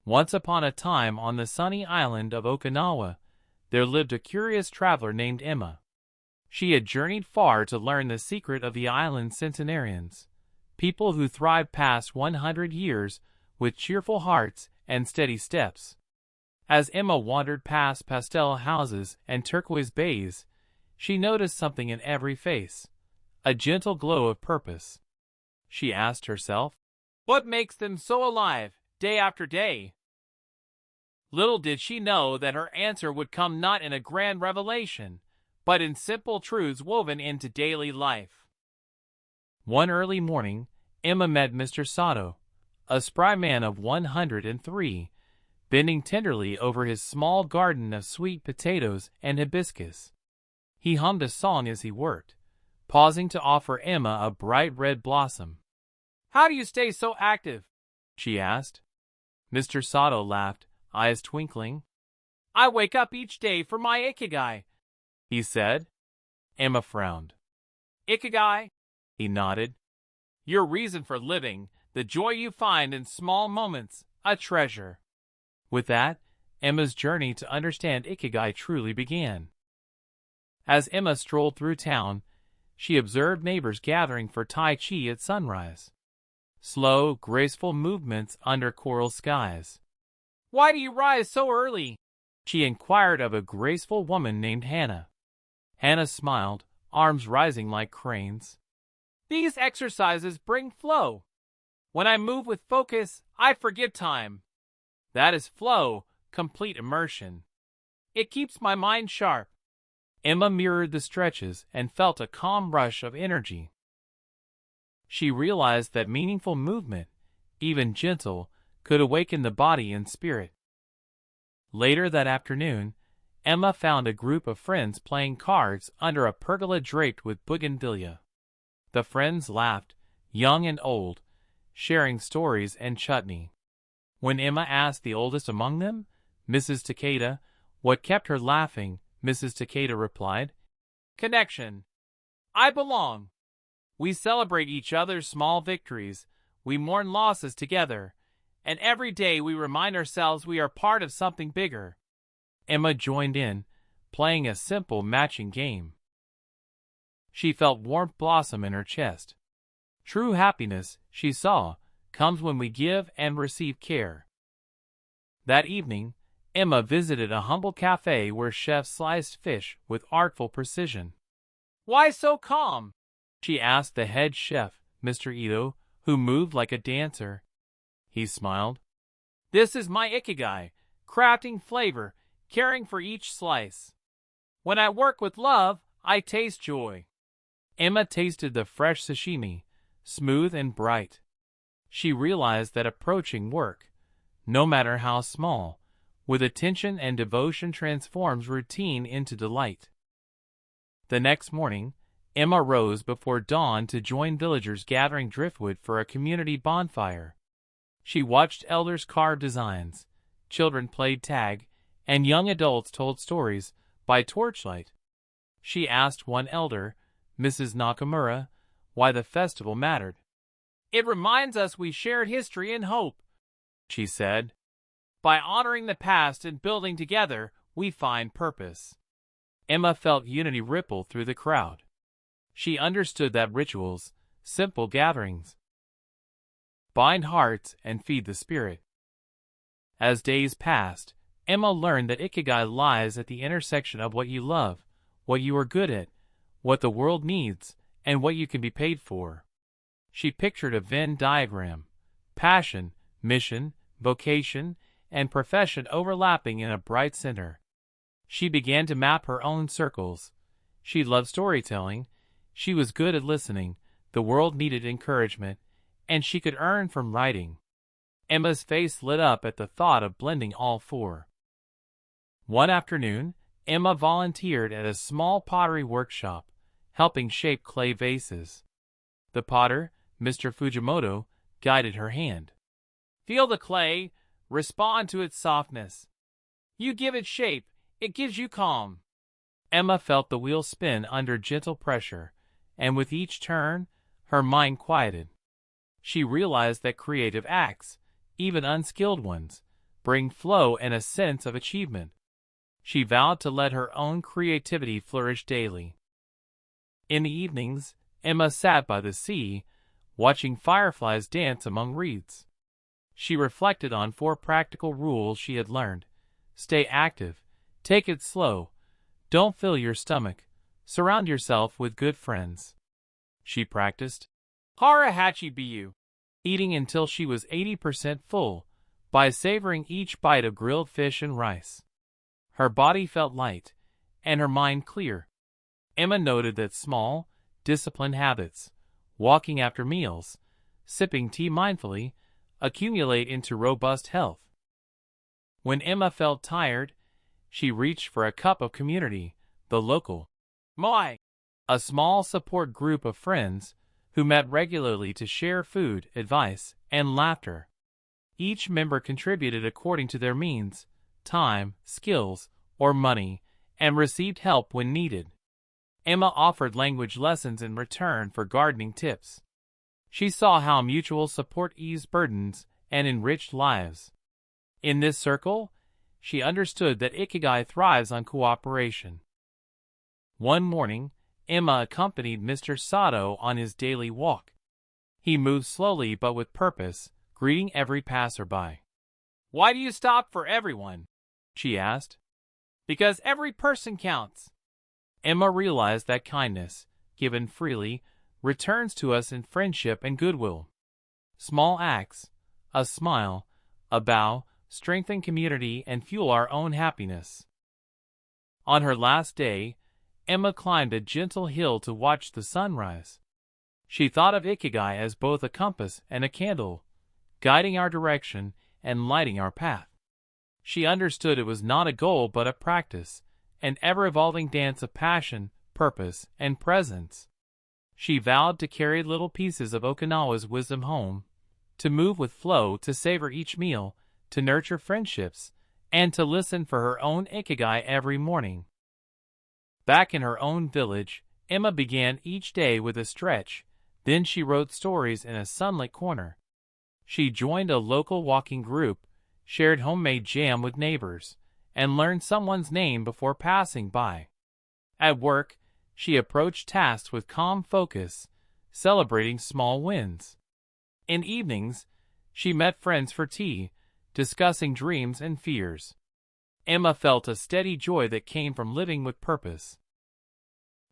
Once upon a time on the sunny island of Okinawa, there lived a curious traveler named Emma. She had journeyed far to learn the secret of the island's centenarians, people who thrived past 100 years with cheerful hearts and steady steps. As Emma wandered past pastel houses and turquoise bays, she noticed something in every face, a gentle glow of purpose. She asked herself, "What makes them so alive, day after day?" Little did she know that her answer would come not in a grand revelation, but in simple truths woven into daily life. One early morning, Emma met Mr. Sato, a spry man of 103, bending tenderly over his small garden of sweet potatoes and hibiscus. He hummed a song as he worked, pausing to offer Emma a bright red blossom. "How do you stay so active?" she asked. Mr. Sato laughed, eyes twinkling. "I wake up each day for my Ikigai," he said. Emma frowned. "Ikigai?" he nodded. "Your reason for living, the joy you find in small moments, a treasure." With that, Emma's journey to understand Ikigai truly began. As Emma strolled through town, she observed neighbors gathering for Tai Chi at sunrise. Slow, graceful movements under coral skies. "Why do you rise so early?" she inquired of a graceful woman named Hannah. Hannah smiled, arms rising like cranes. "These exercises bring flow. When I move with focus, I forget time. That is flow, complete immersion. It keeps my mind sharp." Emma mirrored the stretches and felt a calm rush of energy. She realized that meaningful movement, even gentle, could awaken the body and spirit. Later that afternoon, Emma found a group of friends playing cards under a pergola draped with bougainvillea. The friends laughed, young and old, sharing stories and chutney. When Emma asked the oldest among them, Mrs. Takeda, what kept her laughing, Mrs. Takeda replied, "Connection. I belong. We celebrate each other's small victories, we mourn losses together, and every day we remind ourselves we are part of something bigger." Emma joined in, playing a simple matching game. She felt warmth blossom in her chest. True happiness, she saw, comes when we give and receive care. That evening, Emma visited a humble cafe where chefs sliced fish with artful precision. "Why so calm?" she asked the head chef, Mr. Ito, who moved like a dancer. He smiled. "This is my Ikigai, crafting flavor, caring for each slice. When I work with love, I taste joy." Emma tasted the fresh sashimi, smooth and bright. She realized that approaching work, no matter how small, with attention and devotion transforms routine into delight. The next morning, Emma rose before dawn to join villagers gathering driftwood for a community bonfire. She watched elders carve designs, children played tag, and young adults told stories by torchlight. She asked one elder, Mrs. Nakamura, why the festival mattered. "It reminds us we shared history and hope," she said. "By honoring the past and building together, we find purpose." Emma felt unity ripple through the crowd. She understood that rituals, simple gatherings, bind hearts and feed the spirit. As days passed, Emma learned that Ikigai lies at the intersection of what you love, what you are good at, what the world needs, and what you can be paid for. She pictured a Venn diagram, passion, mission, vocation, and profession overlapping in a bright center. She began to map her own circles. She loved storytelling, she was good at listening, the world needed encouragement, and she could earn from writing. Emma's face lit up at the thought of blending all four. One afternoon, Emma volunteered at a small pottery workshop, helping shape clay vases. The potter, Mr. Fujimoto, guided her hand. "Feel the clay, respond to its softness. You give it shape, it gives you calm." Emma felt the wheel spin under gentle pressure, and with each turn, her mind quieted. She realized that creative acts, even unskilled ones, bring flow and a sense of achievement. She vowed to let her own creativity flourish daily. In the evenings, Emma sat by the sea, watching fireflies dance among reeds. She reflected on 4 practical rules she had learned. Stay active, take it slow, don't fill your stomach, surround yourself with good friends. She practiced Harahachi Biyu, eating until she was 80% full, by savoring each bite of grilled fish and rice. Her body felt light, and her mind clear. Emma noted that small, disciplined habits, walking after meals, sipping tea mindfully, accumulate into robust health. When Emma felt tired, she reached for a cup of community, the local Moai, a small support group of friends who met regularly to share food, advice, and laughter. Each member contributed according to their means, time, skills, or money, and received help when needed. Emma offered language lessons in return for gardening tips. She saw how mutual support eased burdens and enriched lives. In this circle, she understood that Ikigai thrives on cooperation. One morning, Emma accompanied Mr. Sato on his daily walk. He moved slowly but with purpose, greeting every passerby. "Why do you stop for everyone?" she asked. "Because every person counts." Emma realized that kindness, given freely, returns to us in friendship and goodwill. Small acts, a smile, a bow, strengthen community and fuel our own happiness. On her last day, Emma climbed a gentle hill to watch the sunrise. She thought of Ikigai as both a compass and a candle, guiding our direction and lighting our path. She understood it was not a goal but a practice, an ever-evolving dance of passion, purpose, and presence. She vowed to carry little pieces of Okinawa's wisdom home, to move with flow, to savor each meal, to nurture friendships, and to listen for her own Ikigai every morning. Back in her own village, Emma began each day with a stretch, then she wrote stories in a sunlit corner. She joined a local walking group, shared homemade jam with neighbors, and learned someone's name before passing by. At work, she approached tasks with calm focus, celebrating small wins. In evenings, she met friends for tea, discussing dreams and fears. Emma felt a steady joy that came from living with purpose.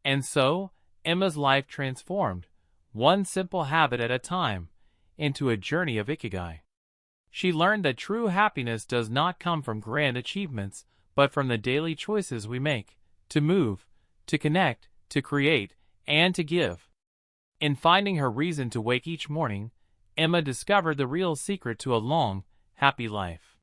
And so, Emma's life transformed, one simple habit at a time, into a journey of Ikigai. She learned that true happiness does not come from grand achievements, but from the daily choices we make, to move, to connect, to create, and to give. In finding her reason to wake each morning, Emma discovered the real secret to a long, happy life.